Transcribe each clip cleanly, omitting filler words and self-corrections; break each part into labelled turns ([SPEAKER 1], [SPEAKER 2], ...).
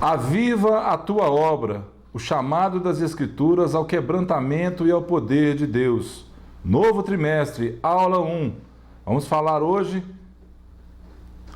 [SPEAKER 1] Aviva a tua obra, o chamado das Escrituras ao quebrantamento e ao poder de Deus. Novo trimestre, aula 1. Vamos falar hoje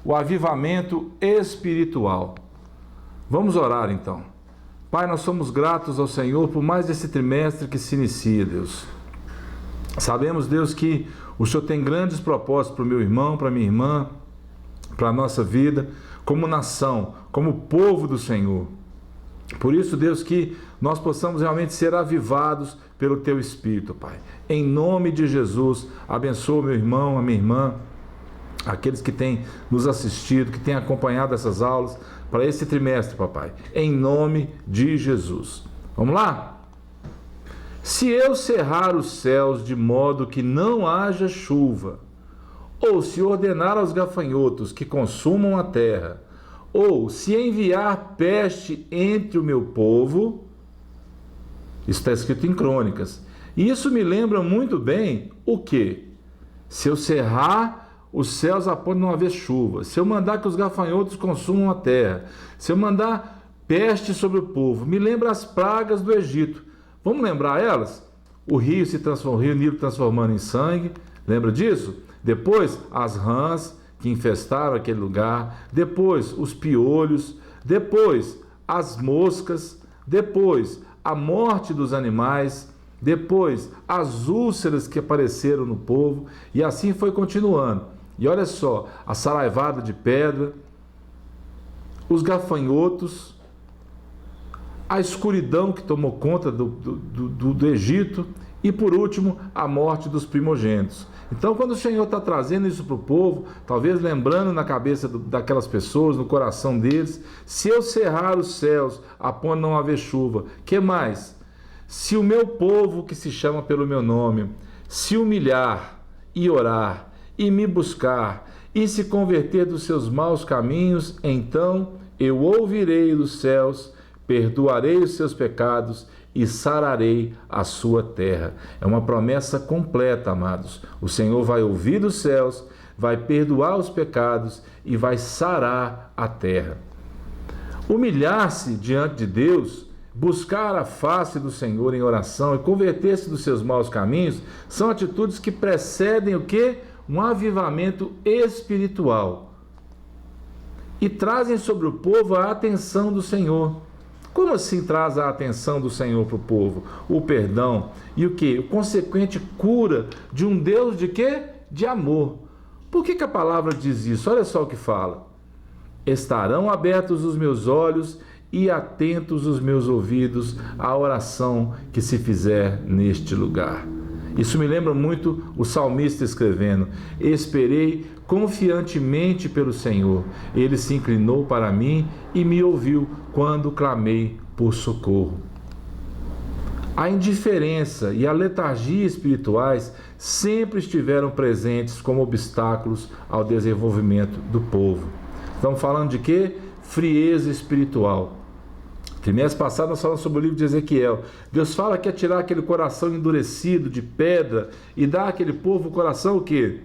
[SPEAKER 1] o avivamento espiritual. Vamos orar então. Pai, nós somos gratos ao Senhor por mais esse trimestre que se inicia, Deus. Sabemos, Deus, que o Senhor tem grandes propósitos para o meu irmão, para a minha irmã, para a nossa vida, como nação, como povo do Senhor. Por isso, Deus, que nós possamos realmente ser avivados pelo Teu Espírito, Pai. Em nome de Jesus, abençoa meu irmão, a minha irmã, aqueles que têm nos assistido, que têm acompanhado essas aulas para esse trimestre, papai. Em nome de Jesus. Vamos lá? Se eu cerrar os céus de modo que não haja chuva, ou se ordenar aos gafanhotos que consumam a terra, ou se enviar peste entre o meu povo, isso está escrito em Crônicas. E isso me lembra muito bem o quê? Se eu cerrar os céus a ponto de não haver chuva, se eu mandar que os gafanhotos consumam a terra, se eu mandar peste sobre o povo, me lembra as pragas do Egito. Vamos lembrar elas? O rio Nilo transformando em sangue, lembra disso? Depois as rãs que infestaram aquele lugar, depois os piolhos, depois as moscas, depois a morte dos animais, depois as úlceras que apareceram no povo, e assim foi continuando. E olha só, a saraivada de pedra, os gafanhotos, a escuridão que tomou conta do Egito, e por último, a morte dos primogênitos. Então, quando o Senhor está trazendo isso para o povo, talvez lembrando na cabeça daquelas pessoas, no coração deles, se eu cerrar os céus a ponto de não haver chuva, que mais? Se o meu povo que se chama pelo meu nome se humilhar e orar e me buscar e se converter dos seus maus caminhos, então eu ouvirei dos céus, perdoarei os seus pecados e sararei a sua terra. É uma promessa completa, amados. O Senhor vai ouvir dos céus, vai perdoar os pecados e vai sarar a terra. Humilhar-se diante de Deus, buscar a face do Senhor em oração e converter-se dos seus maus caminhos são atitudes que precedem o quê? Um avivamento espiritual. E trazem sobre o povo a atenção do Senhor. Como assim traz a atenção do Senhor para o povo? O perdão e o quê? O consequente cura de um Deus de quê? De amor. Por que a palavra diz isso? Olha só o que fala. Estarão abertos os meus olhos e atentos os meus ouvidos à oração que se fizer neste lugar. Isso me lembra muito o salmista escrevendo: esperei confiantemente pelo Senhor, ele se inclinou para mim e me ouviu quando clamei por socorro. A indiferença e a letargia espirituais sempre estiveram presentes como obstáculos ao desenvolvimento do povo. Estamos falando de quê? Frieza espiritual. Trimestre passado nós falamos sobre o livro de Ezequiel. Deus fala que é tirar aquele coração endurecido de pedra e dar àquele povo o coração o quê?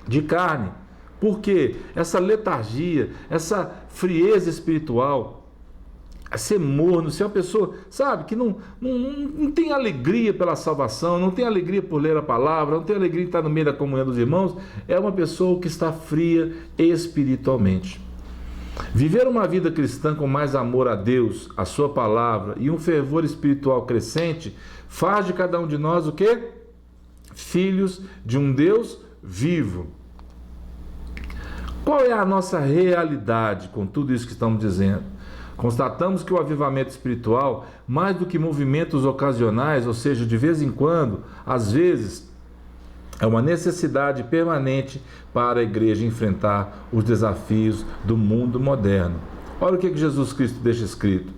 [SPEAKER 1] De carne. Por quê? Essa letargia, essa frieza espiritual, ser morno, ser uma pessoa, sabe, que não tem alegria pela salvação, não tem alegria por ler a palavra, não tem alegria de estar no meio da comunhão dos irmãos, é uma pessoa que está fria espiritualmente. Viver uma vida cristã com mais amor a Deus, a sua palavra e um fervor espiritual crescente faz de cada um de nós o quê? Filhos de um Deus vivo. Qual é a nossa realidade com tudo isso que estamos dizendo? Constatamos que o avivamento espiritual, mais do que movimentos ocasionais, ou seja, de vez em quando, às vezes, é uma necessidade permanente para a igreja enfrentar os desafios do mundo moderno. Olha o que Jesus Cristo deixa escrito.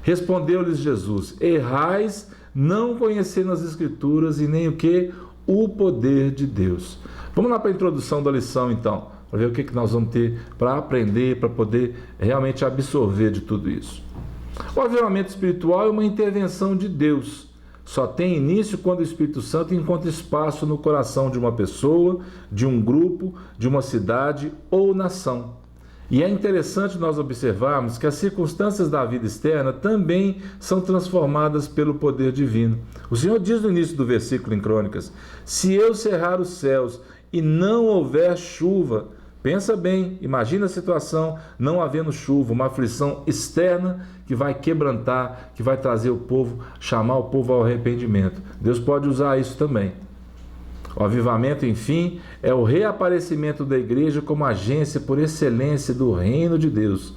[SPEAKER 1] Respondeu-lhes Jesus: errais não conhecendo as Escrituras e nem o que? O poder de Deus. Vamos lá para a introdução da lição então, para ver o que nós vamos ter para aprender, para poder realmente absorver de tudo isso. O avivamento espiritual é uma intervenção de Deus. Só tem início quando o Espírito Santo encontra espaço no coração de uma pessoa, de um grupo, de uma cidade ou nação. E é interessante nós observarmos que as circunstâncias da vida externa também são transformadas pelo poder divino. O Senhor diz no início do versículo em Crônicas: se eu cerrar os céus e não houver chuva, pensa bem, imagina a situação, não havendo chuva, uma aflição externa que vai quebrantar, que vai trazer o povo, chamar o povo ao arrependimento. Deus pode usar isso também. O avivamento, enfim, é o reaparecimento da igreja como agência por excelência do reino de Deus.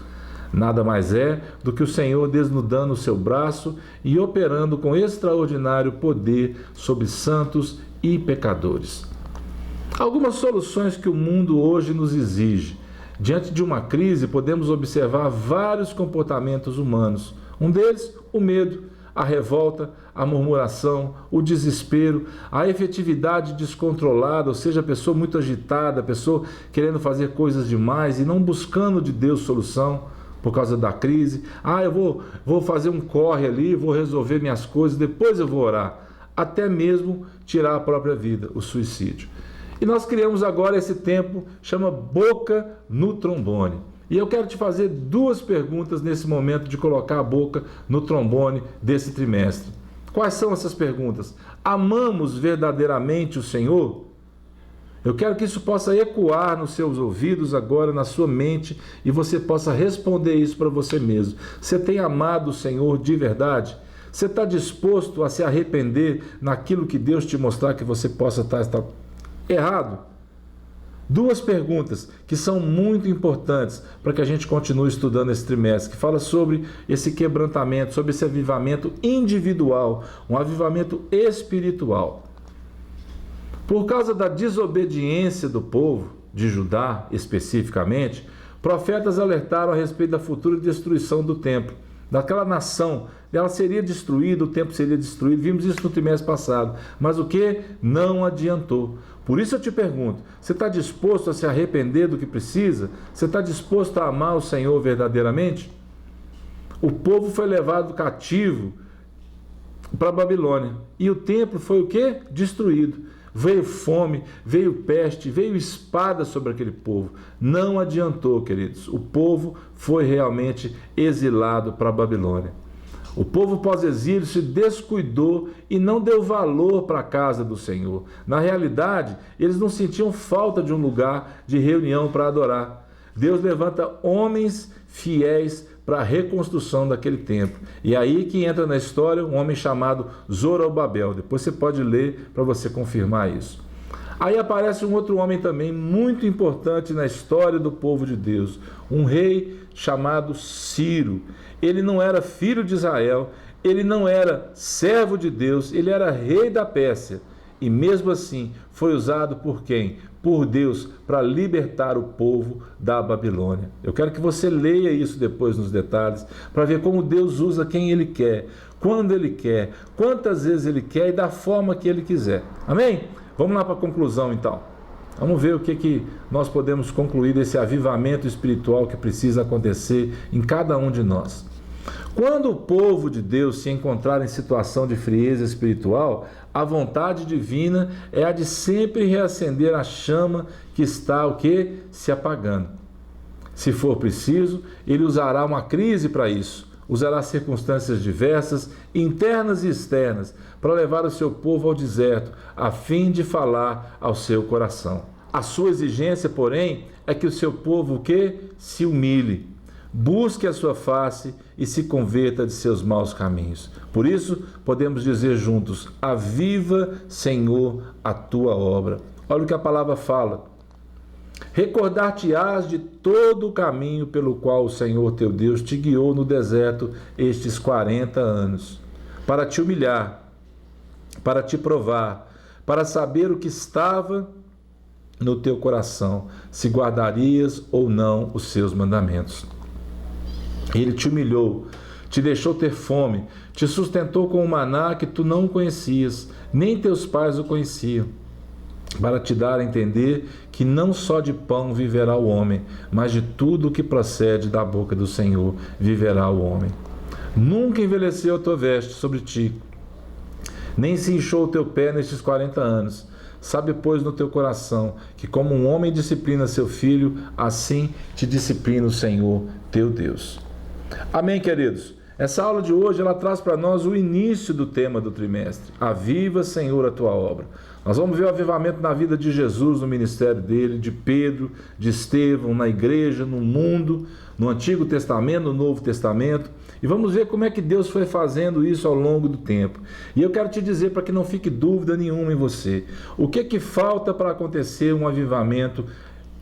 [SPEAKER 1] Nada mais é do que o Senhor desnudando o seu braço e operando com extraordinário poder sobre santos e pecadores. Algumas soluções que o mundo hoje nos exige. Diante de uma crise, podemos observar vários comportamentos humanos. Um deles, o medo, a revolta, a murmuração, o desespero, a efetividade descontrolada, ou seja, a pessoa muito agitada, a pessoa querendo fazer coisas demais e não buscando de Deus solução por causa da crise. Eu vou fazer um corre ali, vou resolver minhas coisas, depois eu vou orar. Até mesmo tirar a própria vida, o suicídio. E nós criamos agora esse tempo, chama Boca no Trombone. E eu quero te fazer duas perguntas nesse momento de colocar a boca no trombone desse trimestre. Quais são essas perguntas? Amamos verdadeiramente o Senhor? Eu quero que isso possa ecoar nos seus ouvidos agora, na sua mente, e você possa responder isso para você mesmo. Você tem amado o Senhor de verdade? Você está disposto a se arrepender naquilo que Deus te mostrar que você possa estar errado? Duas perguntas que são muito importantes para que a gente continue estudando esse trimestre, que fala sobre esse quebrantamento, sobre esse avivamento individual, um avivamento espiritual. Por causa da desobediência do povo de Judá, especificamente, profetas alertaram a respeito da futura destruição do templo. Daquela nação, ela seria destruída, o templo seria destruído, vimos isso no trimestre passado, mas o que? Não adiantou. Por isso eu te pergunto, você está disposto a se arrepender do que precisa? Você está disposto a amar o Senhor verdadeiramente? O povo foi levado cativo para a Babilônia, e o templo foi o quê? Destruído. Veio fome, veio peste, veio espada sobre aquele povo. Não adiantou, queridos. O povo foi realmente exilado para a Babilônia. O povo pós-exílio se descuidou e não deu valor para a casa do Senhor. Na realidade, eles não sentiam falta de um lugar de reunião para adorar. Deus levanta homens fiéis para a reconstrução daquele templo. E aí que entra na história um homem chamado Zorobabel. Depois você pode ler para você confirmar isso. Aí aparece um outro homem também muito importante na história do povo de Deus, um rei chamado Ciro. Ele não era filho de Israel, ele não era servo de Deus, ele era rei da Pérsia. E mesmo assim foi usado por quem? Por Deus, para libertar o povo da Babilônia. Eu quero que você leia isso depois nos detalhes, para ver como Deus usa quem Ele quer, quando Ele quer, quantas vezes Ele quer e da forma que Ele quiser. Amém? Vamos lá para a conclusão então. Vamos ver o que nós podemos concluir desse avivamento espiritual que precisa acontecer em cada um de nós. Quando o povo de Deus se encontrar em situação de frieza espiritual, a vontade divina é a de sempre reacender a chama que está o quê? Se apagando. Se for preciso, ele usará uma crise para isso. Usará circunstâncias diversas, internas e externas, para levar o seu povo ao deserto, a fim de falar ao seu coração. A sua exigência, porém, é que o seu povo o quê? Se humilhe, busque a sua face e se converta de seus maus caminhos. Por isso, podemos dizer juntos: aviva, Senhor, a tua obra. Olha o que a palavra fala. Recordar-te-ás de todo o caminho pelo qual o Senhor teu Deus te guiou no deserto estes 40 anos, para te humilhar, para te provar, para saber o que estava no teu coração, se guardarias ou não os seus mandamentos. Ele te humilhou, te deixou ter fome, te sustentou com um maná que tu não conhecias, nem teus pais o conheciam, para te dar a entender que não só de pão viverá o homem, mas de tudo o que procede da boca do Senhor viverá o homem. Nunca envelheceu a tua veste sobre ti, nem se inchou o teu pé nestes 40 anos. Sabe, pois, no teu coração, que como um homem disciplina seu filho, assim te disciplina o Senhor teu Deus. Amém, queridos? Essa aula de hoje, ela traz para nós o início do tema do trimestre. Aviva, Senhor, a tua obra. Nós vamos ver o avivamento na vida de Jesus, no ministério dele, de Pedro, de Estevão, na igreja, no mundo, no Antigo Testamento, no Novo Testamento. E vamos ver como é que Deus foi fazendo isso ao longo do tempo. E eu quero te dizer, para que não fique dúvida nenhuma em você, o que falta para acontecer um avivamento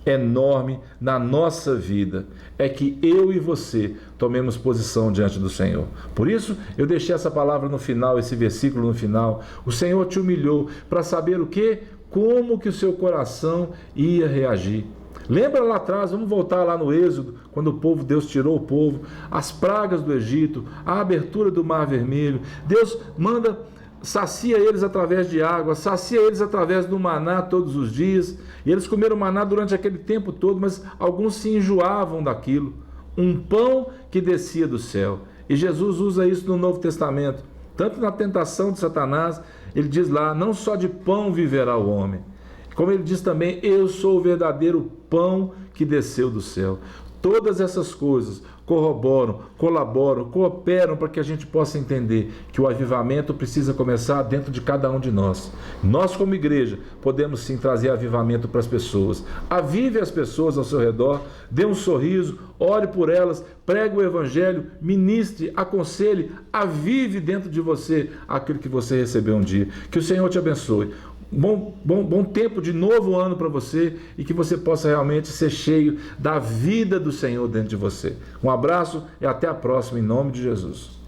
[SPEAKER 1] enorme na nossa vida? É que eu e você tomemos posição diante do Senhor. Por isso, eu deixei essa palavra no final, esse versículo no final. O Senhor te humilhou para saber o quê? Como que o seu coração ia reagir. Lembra lá atrás, vamos voltar lá no Êxodo, quando Deus tirou o povo, as pragas do Egito, a abertura do Mar Vermelho. Deus manda, sacia eles através de água, sacia eles através do maná todos os dias. E eles comeram maná durante aquele tempo todo, mas alguns se enjoavam daquilo. Um pão que descia do céu. E Jesus usa isso no Novo Testamento. Tanto na tentação de Satanás, ele diz lá, não só de pão viverá o homem. Como ele diz também, eu sou o verdadeiro pão que desceu do céu. Todas essas coisas corroboram, colaboram, cooperam para que a gente possa entender que o avivamento precisa começar dentro de cada um de nós. Nós, como igreja, podemos sim trazer avivamento para as pessoas. Avive as pessoas ao seu redor, dê um sorriso, ore por elas, pregue o evangelho, ministre, aconselhe, avive dentro de você aquilo que você recebeu um dia. Que o Senhor te abençoe. Bom tempo de novo ano para você e que você possa realmente ser cheio da vida do Senhor dentro de você. Um abraço e até a próxima, em nome de Jesus.